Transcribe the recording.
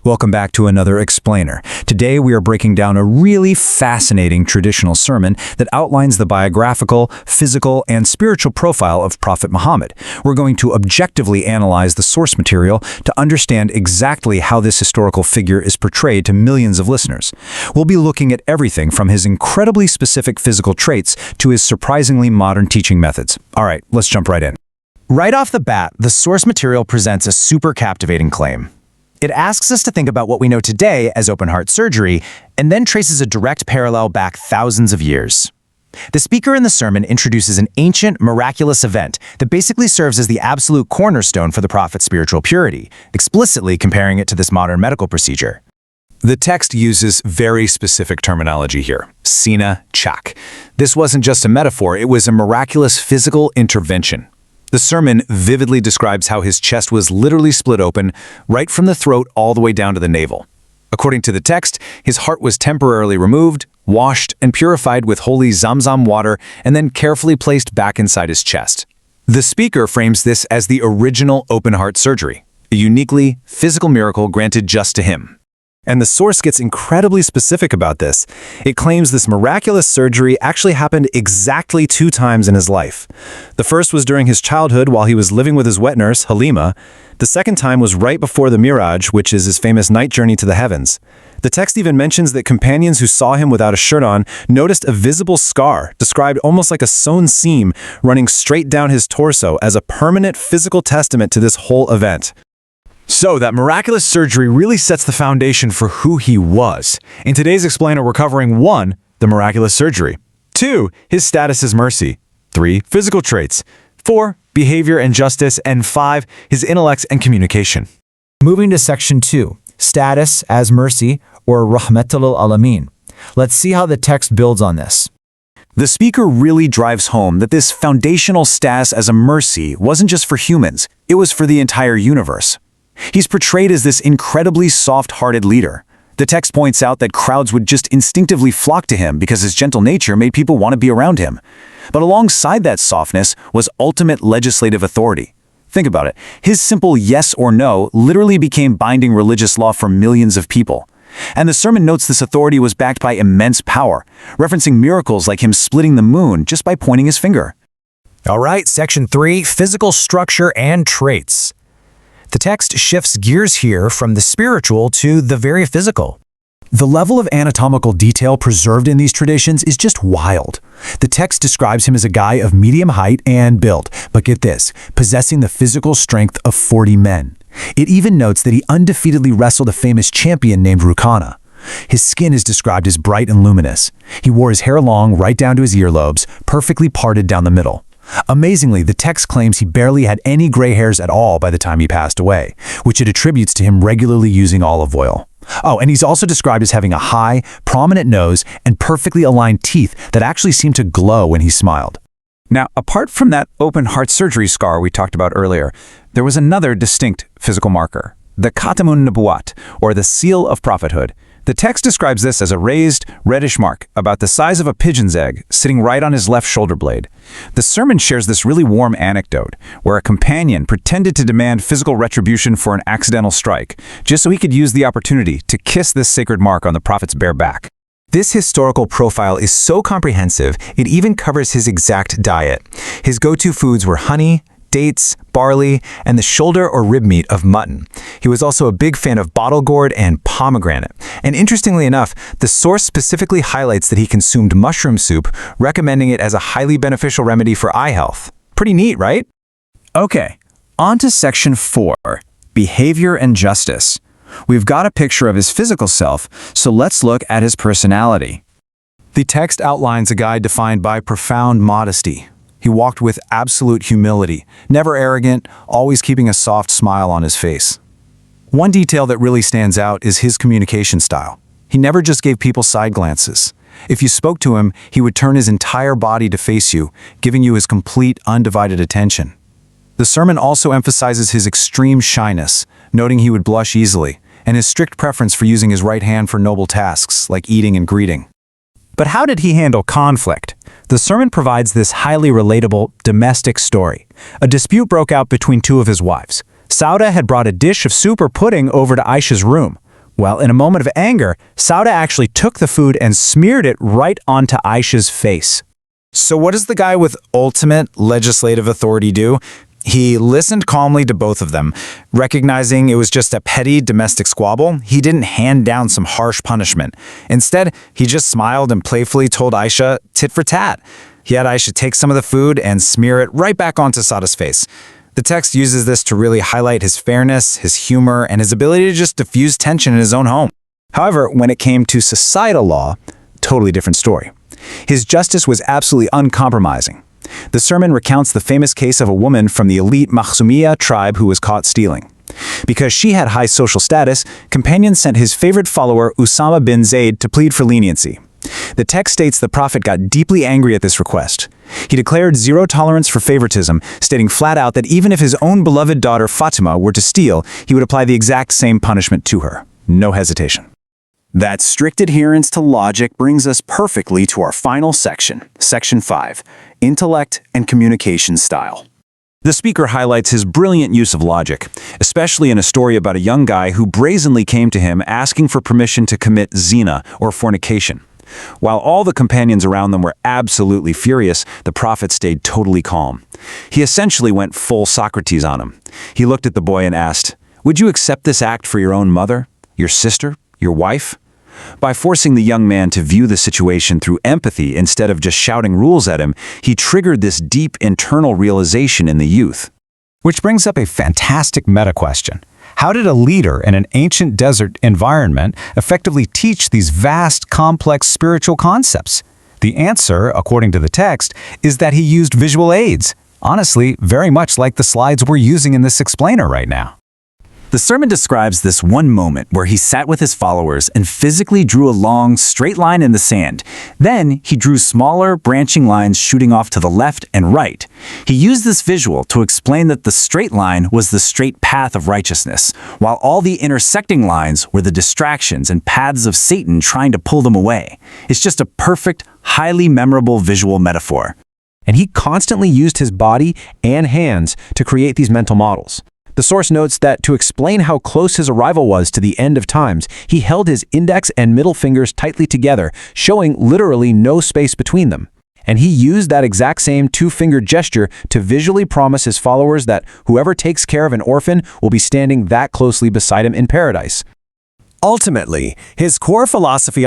Welcome back to another Explainer. Today we are breaking down a really fascinating traditional sermon that outlines the biographical, physical, and spiritual profile of Prophet Muhammad. We're going to objectively analyze the source material to understand exactly how this historical figure is portrayed to millions of listeners. We'll be looking at everything from his incredibly specific physical traits to his surprisingly modern teaching methods. All right, let's jump right in. Right off the bat, the source material presents a super captivating claim. It asks us to think about what we know today as open-heart surgery, and then traces a direct parallel back thousands of years. The speaker in the sermon introduces an ancient, miraculous event that basically serves as the absolute cornerstone for the prophet's spiritual purity, explicitly comparing it to this modern medical procedure. The text uses very specific terminology here, Sina Chak. This wasn't just a metaphor, it was a miraculous physical intervention. The sermon vividly describes how his chest was literally split open, right from the throat all the way down to the navel. According to the text, his heart was temporarily removed, washed, and purified with holy Zamzam water, and then carefully placed back inside his chest. The speaker frames this as the original open-heart surgery, a uniquely physical miracle granted just to him. And the source gets incredibly specific about this. It claims this miraculous surgery actually happened exactly 2 times in his life. The first was during his childhood while he was living with his wet nurse, Halima. The second time was right before the Miraj, which is his famous night journey to the heavens. The text even mentions that companions who saw him without a shirt on noticed a visible scar, described almost like a sewn seam, running straight down his torso as a permanent physical testament to this whole event. So that miraculous surgery really sets the foundation for who he was. In today's Explainer, we're covering 1, the miraculous surgery, 2, his status as mercy, 3, physical traits, 4, behavior and justice, and 5, his intellects and communication. Moving to section 2, status as mercy or rahmatul alamin. Let's see how the text builds on this. The speaker really drives home that this foundational status as a mercy wasn't just for humans, it was for the entire universe. He's portrayed as this incredibly soft-hearted leader. The text points out that crowds would just instinctively flock to him because his gentle nature made people want to be around him. But alongside that softness was ultimate legislative authority. Think about it. His simple yes or no literally became binding religious law for millions of people. And the sermon notes this authority was backed by immense power, referencing miracles like him splitting the moon just by pointing his finger. All right, section 3, physical structure and traits. The text shifts gears here from the spiritual to the very physical. The level of anatomical detail preserved in these traditions is just wild. The text describes him as a guy of medium height and build, but get this, possessing the physical strength of 40 men. It even notes that he undefeatedly wrestled a famous champion named Rukana. His skin is described as bright and luminous. He wore his hair long right down to his earlobes, perfectly parted down the middle. Amazingly, the text claims he barely had any gray hairs at all by the time he passed away, which it attributes to him regularly using olive oil. Oh, and he's also described as having a high, prominent nose and perfectly aligned teeth that actually seemed to glow when he smiled. Now, apart from that open heart surgery scar we talked about earlier, there was another distinct physical marker, the Khatamun Nubuwat, or the seal of prophethood. The text describes this as a raised, reddish mark, about the size of a pigeon's egg, sitting right on his left shoulder blade. The sermon shares this really warm anecdote, where a companion pretended to demand physical retribution for an accidental strike, just so he could use the opportunity to kiss this sacred mark on the prophet's bare back. This historical profile is so comprehensive, it even covers his exact diet. His go-to foods were honey, dates, barley, and the shoulder or rib meat of mutton. He was also a big fan of bottle gourd and pomegranate. And interestingly enough, the source specifically highlights that he consumed mushroom soup, recommending it as a highly beneficial remedy for eye health. Pretty neat, right? Okay, on to section 4, behavior and justice. We've got a picture of his physical self, so let's look at his personality. The text outlines a guy defined by profound modesty. He walked with absolute humility, never arrogant, always keeping a soft smile on his face. One detail that really stands out is his communication style. He never just gave people side glances. If you spoke to him, he would turn his entire body to face you, giving you his complete, undivided attention. The sermon also emphasizes his extreme shyness, noting he would blush easily, and his strict preference for using his right hand for noble tasks, like eating and greeting. But how did he handle conflict? The sermon provides this highly relatable, domestic story. A dispute broke out between 2 of his wives. Sauda had brought a dish of soup or pudding over to Aisha's room. Well, in a moment of anger, Sauda actually took the food and smeared it right onto Aisha's face. So what does the guy with ultimate legislative authority do? He listened calmly to both of them. Recognizing it was just a petty domestic squabble, he didn't hand down some harsh punishment. Instead, he just smiled and playfully told Aisha, tit for tat. He had Aisha take some of the food and smear it right back onto Sauda's face. The text uses this to really highlight his fairness, his humor, and his ability to just diffuse tension in his own home. However, when it came to societal law, totally different story. His justice was absolutely uncompromising. The sermon recounts the famous case of a woman from the elite Makhzumiyya tribe who was caught stealing. Because she had high social status, companions sent his favorite follower Usama bin Zayd to plead for leniency. The text states the Prophet got deeply angry at this request. He declared zero tolerance for favoritism, stating flat out that even if his own beloved daughter Fatima were to steal, he would apply the exact same punishment to her. No hesitation. That strict adherence to logic brings us perfectly to our final section, Section 5, Intellect and Communication Style. The speaker highlights his brilliant use of logic, especially in a story about a young guy who brazenly came to him asking for permission to commit zina, or fornication. While all the companions around them were absolutely furious, the Prophet stayed totally calm. He essentially went full Socrates on him. He looked at the boy and asked, "Would you accept this act for your own mother, your sister, your wife?" By forcing the young man to view the situation through empathy instead of just shouting rules at him, he triggered this deep internal realization in the youth. Which brings up a fantastic meta question. How did a leader in an ancient desert environment effectively teach these vast, complex spiritual concepts? The answer, according to the text, is that he used visual aids. Honestly, very much like the slides we're using in this explainer right now. The sermon describes this one moment where he sat with his followers and physically drew a long, straight line in the sand. Then he drew smaller, branching lines shooting off to the left and right. He used this visual to explain that the straight line was the straight path of righteousness, while all the intersecting lines were the distractions and paths of Satan trying to pull them away. It's just a perfect, highly memorable visual metaphor. And he constantly used his body and hands to create these mental models. The source notes that to explain how close his arrival was to the end of times, he held his index and middle fingers tightly together, showing literally no space between them. And he used that exact same two-finger gesture to visually promise his followers that whoever takes care of an orphan will be standing that closely beside him in paradise. Ultimately, his core philosophy